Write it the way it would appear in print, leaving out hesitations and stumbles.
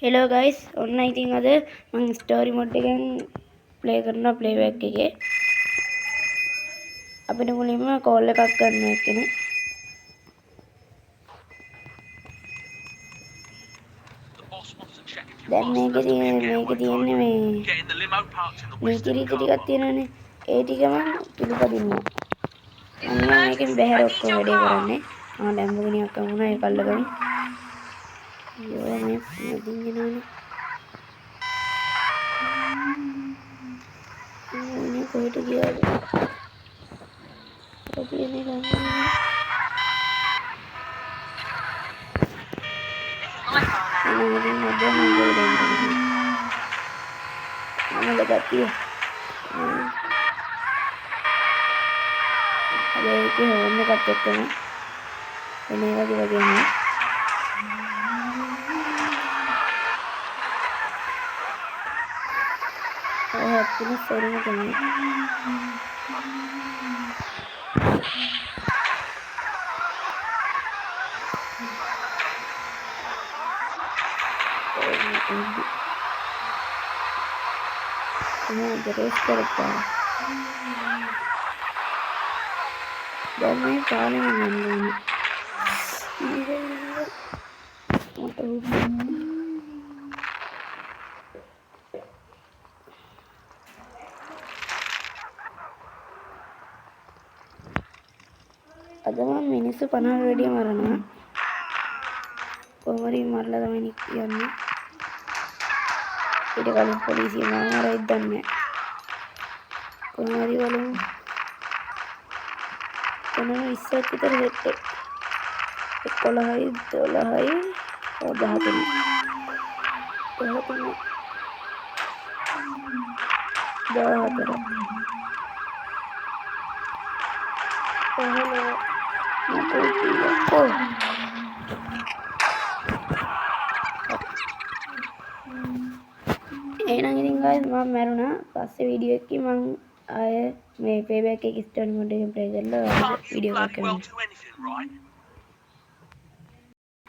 hello guys ඔන්න ඉතින් අද මම ස්ටෝරි මොඩ් එකෙන් ප්ලේ කරනවා ප්ලේබෑක් එකේ අපිට මුලින්ම කෝල් එකක් ගන්න එක්කනේ දැන් මේකේ තියෙන්නේ මේ නීති රීති ටිකක් තියෙනවානේ ඒ ටික මම පිළිපදින්නවා මම මේකෙන් බැහැර ඔක්කොම වැඩේ කරන්නේ ලැම්බෝගිනියක් වුණා ඒක අල්ලගමු අයියෝ මේ මදින් එනවනේ ini kohe itu dia tapi ini lama ini ada manggil dan mana dekat dia ada itu hewan dekat itu ini lagi bagaimana happiness sharing කරනවා ini terus කරපා දැන් මේ පාලනය ගන්න ඕනේ අද මම මිනිස්සු 50 වැඩිය මරනවා කොහොමද මරලා තමයි කියන්නේ ඊට කලින් පොලිසිය මාව මරයිද දන්නේ කොහොමද බලමු එනවා 20ක් විතර හෙට් 11යි 12යි 13යි 14 එහෙනම් ඉතින් guys මම මැරුණා පස්සේ වීඩියෝ එකකින් මම ආයේ මේ ප්ලේබෑක් එක ස්ටෝරි මොඩ් එකෙන් ප්ලේ කරලා වීඩියෝ එකක් කරනවා